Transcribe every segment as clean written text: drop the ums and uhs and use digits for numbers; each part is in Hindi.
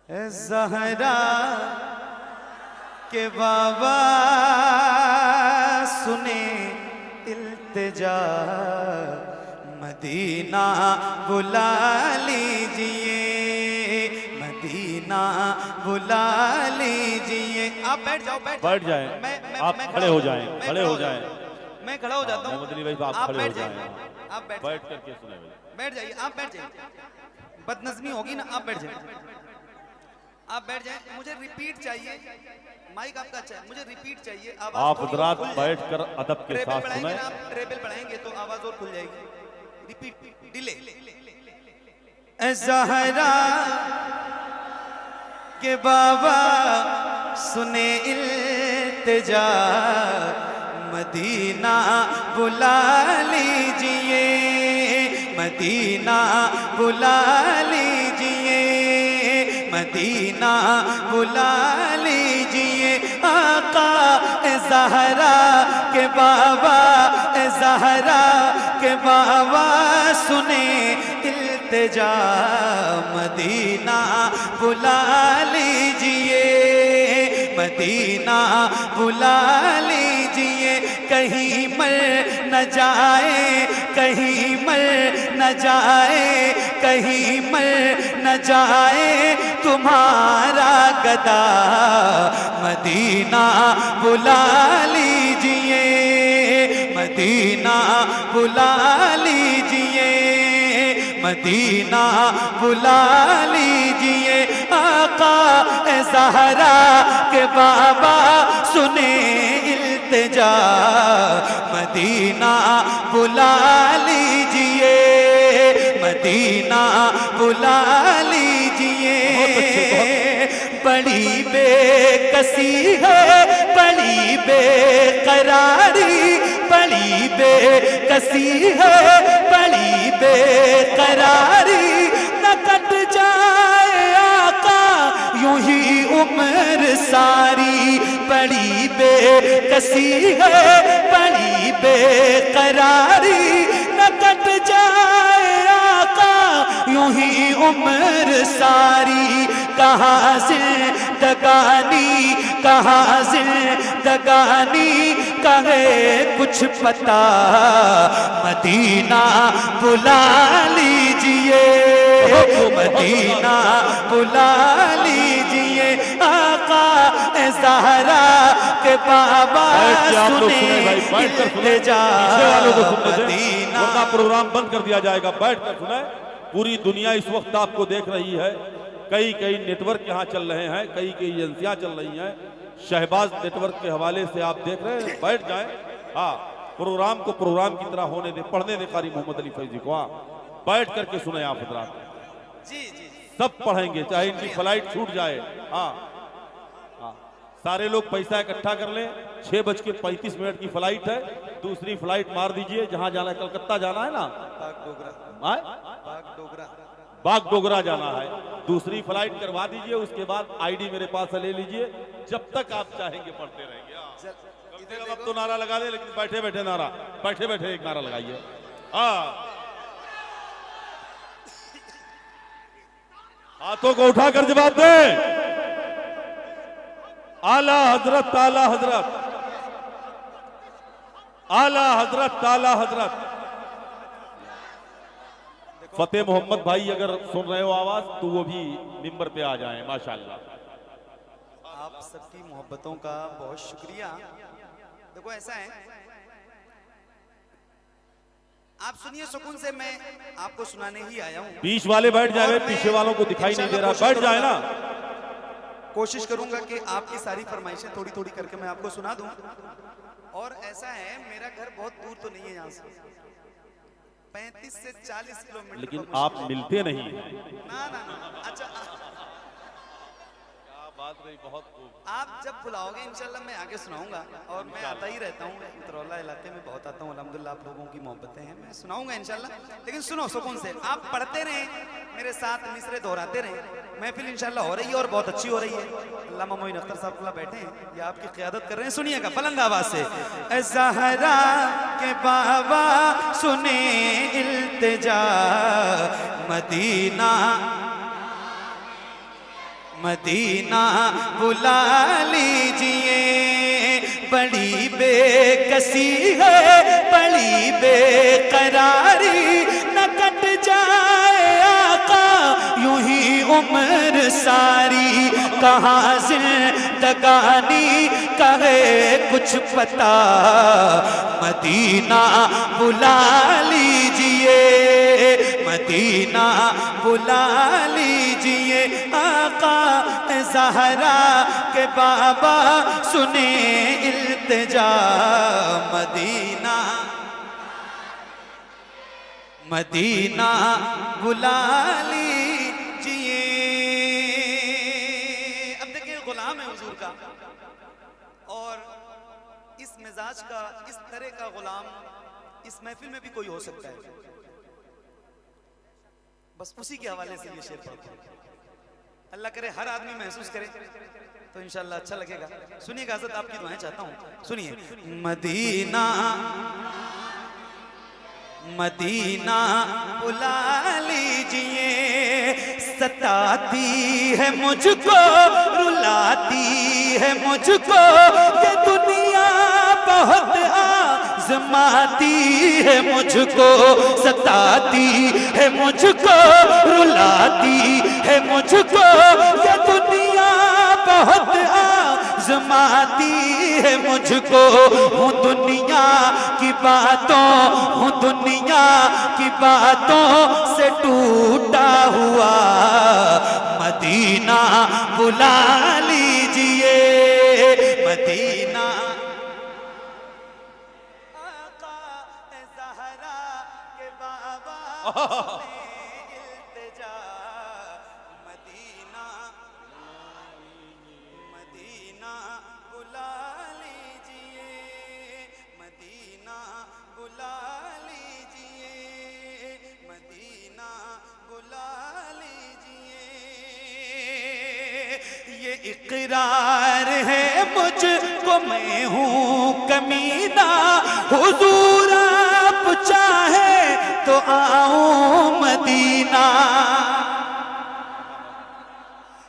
ज़हरा के बाबा सुने इल्तिजा, मदीना बुला लीजिए, मदीना बुला लीजिए। आप बैठ जाओ, बैठ जाएं। आप खड़े हो जाएं, खड़े हो जाएं। मैं खड़ा हो जाता हूँ। मोहम्मद अली भाई आप खड़े हो जाएं। आप बैठ करके सुने, बैठ जाइए, आप बैठ जाइए। बदनज़मी होगी ना, आप बैठ जाइए, आप बैठ जाएं। मुझे रिपीट चाहिए, माइक आपका अच्छा है, मुझे रिपीट चाहिए। आप हजरात बैठकर अदब के साथ सुने। आप ट्रेबल बढ़ाएंगे तो आवाज और खुल जाएगी। Repeat, delay. ज़हरा के बाबा सुने इल्तिजा, मदीना बुला लीजिए, मदीना बुला लीजिए, मदीना बुला लीजिए। आका ज़हरा के बाबा, ज़हरा के बाबा सुने इल्तिजा, मदीना बुला लीजिए, मदीना बुला लीजिए। कहीं मर न जाए, कहीं मर न जाए, कहीं मर न जाए तुम्हारा गदा, मदीना बुला लीजिए, मदीना बुला लीजिए, मदीना बुला लीजिए। आका ज़हरा के बाबा सुने इल्तिजा, मदीना बुला लीजिए, मदीना बुला लीजिए। बड़ी बेकसी है, बड़ी बेकरारी, बड़ी बेकसी है, बड़ी बेकरारी, न कट जाए आका यूं ही उम्र सारी। बड़ी बेकसी है, बड़ी बेकरारी, न कट जाए आका यूं ही उम्र सारी। कहाँ जिंदगानी, कहाँ जिंदगानी कहे कुछ पता, मदीना बुला लीजिए, मदीना बुला लीजिए। आका ज़हरा के बाबा सुने इल्तिजा, मदीना। वरना प्रोग्राम बंद कर दिया जाएगा। बैठ कर सुने। पूरी दुनिया इस वक्त आपको देख रही है। कई कई नेटवर्क यहाँ चल रहे हैं, कई कई एजेंसियां चल रही हैं। शहबाज नेटवर्क के हवाले से आप देख रहे हैं। बैठ जाएं। हाँ, प्रोग्राम को प्रोग्राम की तरह होने दे, पढ़ने दे कारी मोहम्मद अली फैजी को। हाँ, बैठ करके सुने आप हजरात। जी जी, सब पढ़ेंगे, चाहे इनकी फ्लाइट छूट जाए। हाँ हाँ, सारे लोग पैसा इकट्ठा कर लें। 6:35 की फ्लाइट है। दूसरी फ्लाइट मार दीजिए। जहां जाना है, कलकत्ता जाना है ना, बागडोगरा जाना है। दूसरी फ्लाइट करवा दीजिए। उसके बाद आईडी मेरे पास से ले लीजिए। जब तक आप चाहेंगे पढ़ते रहेंगे। अब तो नारा लगा दे, लेकिन बैठे बैठे नारा, बैठे बैठे एक नारा लगाइए। हाँ, हाथों को उठाकर जवाब दे। आला हजरत, आला हजरत, आला हजरत, आला हजरत। फतेह मोहम्मद भाई अगर सुन रहे हो आवाज, तो वो भी मिंबर पे आ जाएं। माशाल्लाह, आप सबकी मोहब्बतों का बहुत शुक्रिया। देखो ऐसा है, आप सुनिए सुकून से, मैं आपको सुनाने ही आया हूँ। बीच वाले बैठ जाए, पीछे वालों को दिखाई नहीं दे रहा। बैठ जाए ना। कोशिश करूंगा कि आपकी सारी फरमाइशें थोड़ी थोड़ी करके मैं आपको सुना दूं। और ऐसा है, मेरा घर बहुत दूर तो नहीं है यहाँ से, 35 से 40 किलोमीटर। लेकिन आप मिलते नहीं। ना ना ना, अच्छा क्या बात रही, बहुत खूब। आप जब बुलाओगे इंशाल्लाह मैं आगे सुनाऊंगा। और मैं आता ही रहता हूँ, उतरौला इलाके में बहुत आता हूँ। अल्हम्दुलिल्लाह आप लोगों की मोहब्बतें हैं, मैं सुनाऊंगा इंशाल्लाह। लेकिन सुनो सुकून से, आप पढ़ते रहें, मेरे साथ मिसरे दोहराते रहें। महफिल इंशाल्लाह हो रही है और बहुत अच्छी हो रही है। अल्लामा मोइन अख्तर साहब खुला बैठे हैं, ये आपकी क़यादत कर रहे हैं। सुनिएगा बुलंद आवाज से। ज़हरा के बाबा सुने इल्तिजा, मदीना मदीना बुला लीजिए, बड़ी बेकसी है, बड़ी बेकरारी, न कट जाए आका यूं ही उम्र सारी। कहाँ जिंदगानी कहे कुछ पता, मदीना बुला लीजिए, मदीना बुला लीजिए। आका ज़हरा के बाबा सुने इल्तिजा, मदीना मदीना बुला लीजिए। अब देखिए गुलाम है हुजूर का, और इस मिजाज का, इस तरह का गुलाम इस महफिल में भी कोई हो सकता है। बस उसी के हवाले से ये शेर पढ़ते हैं। अल्लाह करे हर आदमी महसूस करे तो इंशाअल्लाह अच्छा लगेगा। सुनिएगा हज़रत, आपकी दुआएं चाहता हूं, सुनिए। मदीना मदीना बुला लीजिए, सताती है मुझको, रुलाती है मुझको, ये दुनिया बहुत आज़माती है मुझको, सताती है मुझको, रुलाती है मुझको, ये दुनिया बहुत आज़माती है मुझको। हूँ दुनिया की बातों, हूँ दुनिया की बातों से टूटा हुआ, मदीना बुला लीजिए, मदीना। आका ज़हरा के बाबा इल्तिजा, मदीना मदीना बुला लीजिए, मदीना बुला लीजिए, मदीना बुला लीजिए। ये इकरार है मुझको, मैं हूँ कमीना, हुजूर आप चाहे तो आऊं मदीना।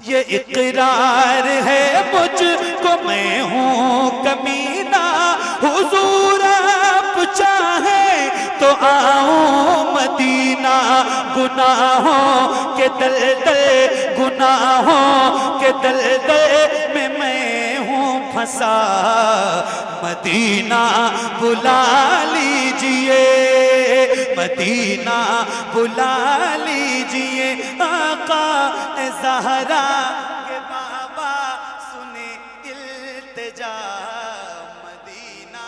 ये इकरार है मुझको, मैं हूँ कमीना, हुजूर आप चाहे तो आऊं मदीना। गुनाहों के दलदल, गुनाहों के दलदल में मैं हूँ फंसा, मदीना बुला लीजिए, मदीना बुला लीजिए। आका ज़हरा के बाबा सुने इल्तिजा, मदीना।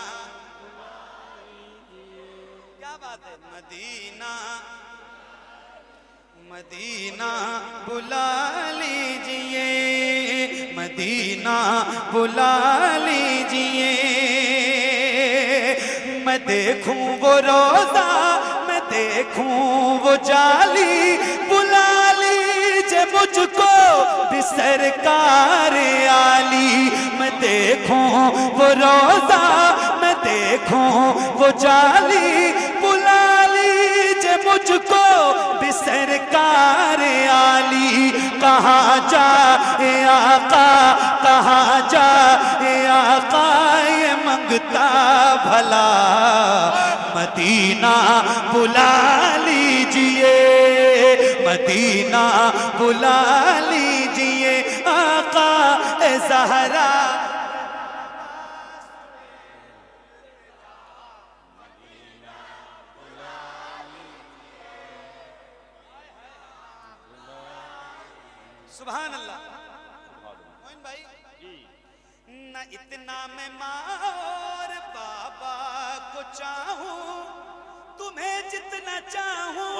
क्या बात है, मदीना मदीना बुला लीजिए, मदीना बुला लीजिए। मैं देखूं वो रोजा, मैं देखूं वो जाली, बुला लीजिए मुझको भी सरकार आली। मैं देखूं वो रोजा, मैं देखूं वो जाली, बुला लीजिए मुझको भी सरकार आली। कहाँ जाए आका, कहाँ जाए आका, ये मंगता भला, मदीना बुला लीजिए, मदीना बुला लीजिए। आका ज़हरा सुभान अल्लाह। मोइन भाई, न इतना मैं माँ और बाबा को चाहूं, तुम्हें जितना चाहूं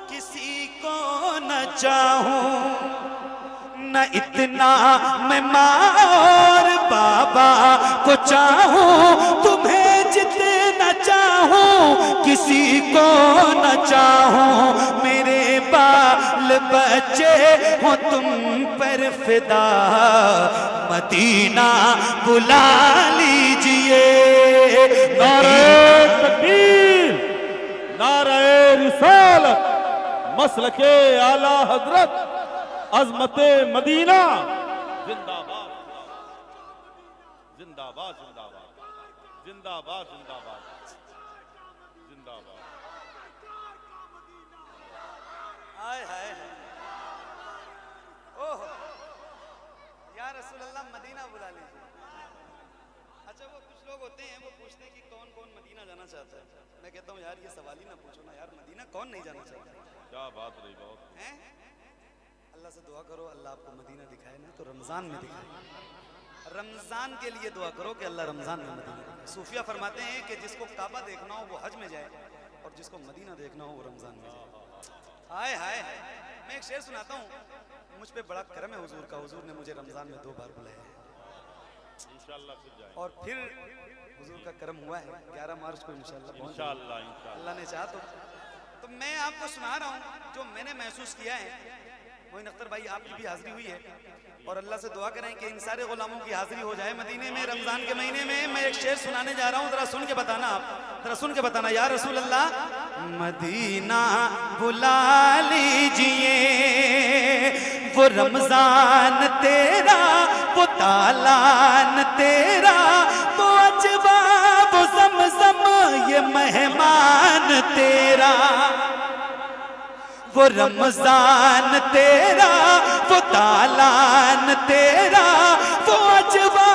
किसी को न चाहूं। न इतना मैं माँ और बाबा को चाहूं, तुम्हें जितना चाहूं किसी को न चाहूं। मेरे बाल बच्चे हो तुम पर फिदा, मदीना बुला लीजिए। नारे तकबीर, नारे रिसालत, मसलके आला हजरत अजमते मदीना जिंदाबाद जिंदाबाद जिंदाबाद जिंदाबाद जिंदाबाद जिंदाबाद। हाय हाय ओह या रसूल अल्लाह मदीना बुला लीजिए। अच्छा वो कुछ लोग होते हैं वो पूछते हैं कि कौन कौन मदीना जाना चाहता है। मैं कहता हूँ यार ये सवाल ही ना पूछो ना यार, मदीना कौन नहीं जाना चाहता। क्या बात रही, बहुत हैं? अल्लाह से दुआ करो अल्लाह आपको मदीना दिखाए ना तो रमजान में दिखाए। रमजान के लिए दुआ करो कि अल्लाह रमजान में मदीना दिखाए। सूफिया फरमाते हैं कि जिसको काबा देखना हो वो हज में जाए और जिसको मदीना देखना हो वो रमजान में जाए। हाय हाय मैं एक शेर सुनाता हूँ। मुझ पे बड़ा करम है हुजूर का, हुजूर ने मुझे रमजान में 2 बार बुलाया है इंशाअल्लाह फिर जाएंगे। और फिर हुजूर का करम हुआ है 11 मार्च को इंशाअल्लाह इंशाअल्लाह अल्लाह ने चाहा तो मैं आपको सुना रहा हूँ जो मैंने महसूस किया है। मोइन अख्तर भाई आपकी भी हाजिरी हुई है और अल्लाह से दुआ करें कि इन सारे गुलामों की हाजिरी हो जाए मदीने में रमजान के महीने में। मैं एक शेर सुनाने जा रहा हूँ, जरा सुन के बताना, आप जरा सुन के बताना। या रसूल अल्लाह मदीना बुला लीजिए, वो रमजान तेरा वो तालान तेरा वो अजवा वो ज़मज़म ये मेहमान तेरा। वो रमजान तेरा वो तालान तेरा वो अजवा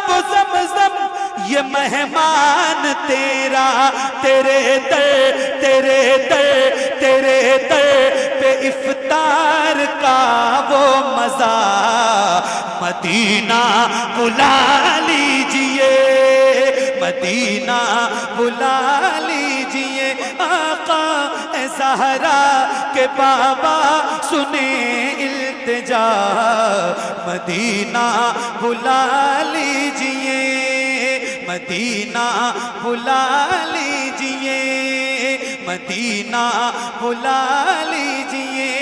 वो ज़मज़म ये मेहमान तेरा। तेरे दर पे इफ्तार का वो मज़ा मदीना बुला लीजिए, मदीना बुला लीजिए। आका ज़हरा के बाबा सुने इल्तिजा, मदीना बुला लीजिए, मदीना बुला लीजिए, मदीना बुला लीजिए।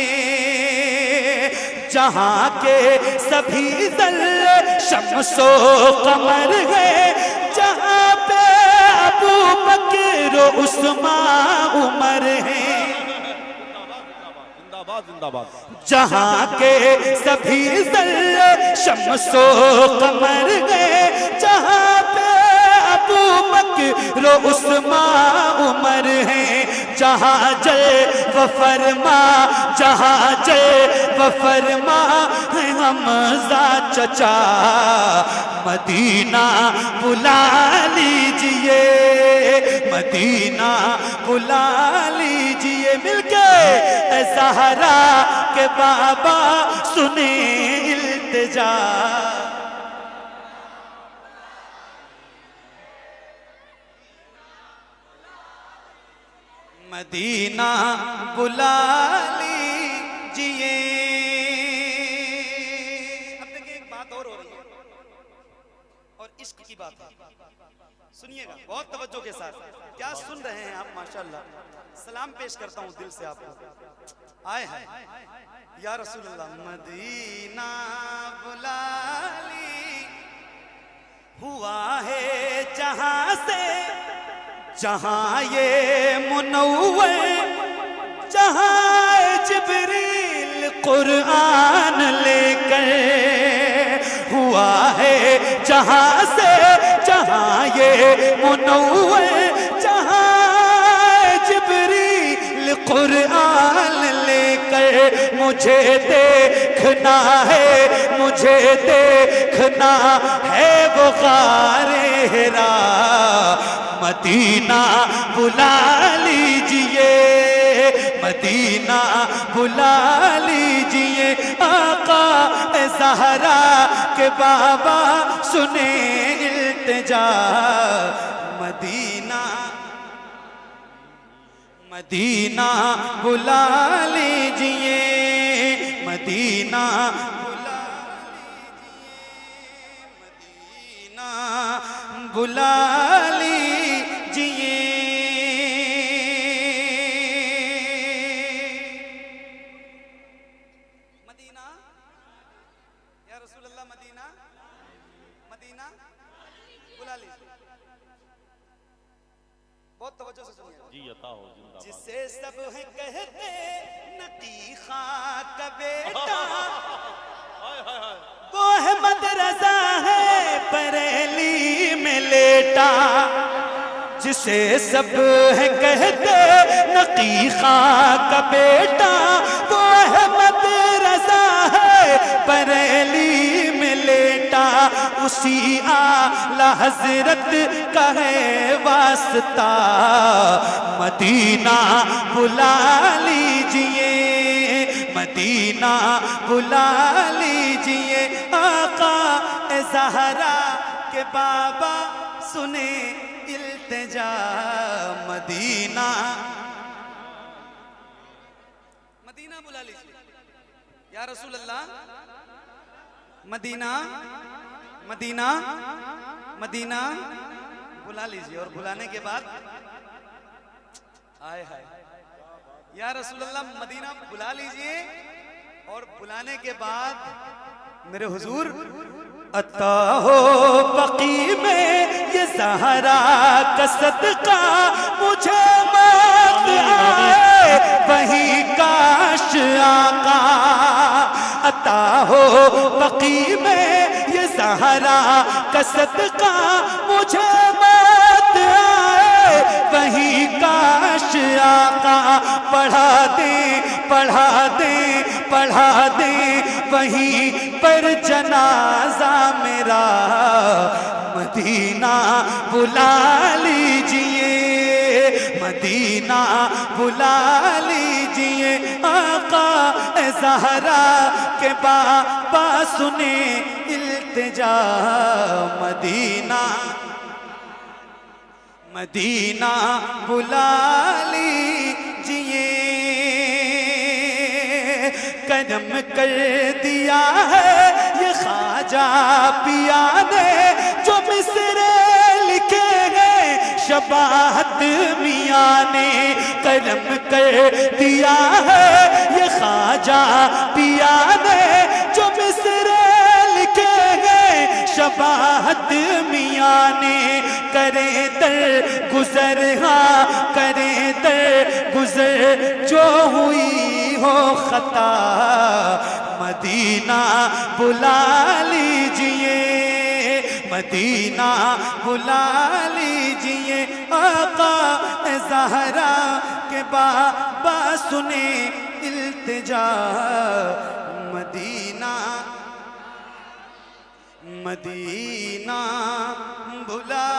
जहाँ के सभी ज़र्रे शम्सो कमर है, जहाँ पे अबू बकर उस्मान उमर है। जिंदाबाद जिंदाबाद। जहाँ के सभी ज़र्रे शम्सो कमर है, जहाँ पे अबू बकर उस्मान उमर है। जहाँ जल व फरमा, जहाँ जल व फरमा है हमज़ा चचा, मदीना बुला लीजिए, मदीना बुला लीजिए। मिलके ज़हरा के बाबा सुने इल्तिजा। मदीना बुला लीजिए। अब देखिए एक बात और हो रही है और इश्क की बात है, सुनिएगा बहुत तवज्जो के साथ। क्या सुन रहे हैं आप? माशाअल्लाह। सलाम पेश करता हूँ दिल से आपको। आए हैं या रसूल अल्लाह मदीना बुला ली हुआ है जहां से जहां ये मुनव्वर, जहां जिब्रील कुरान लेकर हुआ है जहां से जहां ये मुनव्वर, जहां जिब्रील कुरान लेकर। मुझे देखना है, मुझे देखना है वो गारे हिरा, मदीना बुला लीजिए, मदीना बुला लीजिए। आका ज़हरा के बाबा सुने इल्तिजा, मदीना मदीना बुला लीजिए, मदीना बुला लीजिए, मदीना बुला लीजिए। मदीना या रसूल अल्लाह, मदीना मदीना बुला लीजिए। बहुत तवज्जो से सुनिए। जी अता हो जिंदाबाद। जिसे सब है कहते नकी खां का बेटा, वो अहमद रजा है बरेली में लेटा। जिसे सब है कहते नकी खां का बेटा, वो अहमद रजा है बरेली में लेटा। उसी आला हजरत का है वास्ता, मदीना बुला लीजिए, मदीना बुला लीजिए। आका ए ज़हरा के बाबा सुने इल्तिजा, मदीना मदीना बुला लीजिए या रसूल अल्लाह। मदीना मदीना मदीना बुला लीजिए। और बुलाने के बाद आए हाय या रसूल अल्लाह, मदीना बुला लीजिए। और बुलाने के बाद मेरे हुजूर अता हो बकी में ये ज़हरा का सदका, मुझे मौत आए वही काश आका। अता हो बकी में ये ज़हरा का सदका, मुझे मौत आए वही काश आका। पढ़ा दे पढ़ा दे पढ़ा दे वहीं पर जनाजा मेरा, मदीना बुला लीजिए, मदीना बुला लीजिए। आका ए ज़हरा के बाबा सुने इल्तिजा, मदीना मदीना बुला लीजिए। करम कर दिया है ये ख्वाजा पिया ने, जो मिसरे लिखे हैं शबाहत मियाँ ने। करम कर दिया है ये ख्वाजा पिया ने, जो मिसरे लिखे हैं शबाहत मियाँ ने। करे दर गुजर हाँ करे दर गुजर, जो हुई हो खता, मदीना बुला लीजिए, मदीना बुला लीजिए। आका ए ज़हरा के बाबा सुने इल्तिजा, मदीना मदीना बुला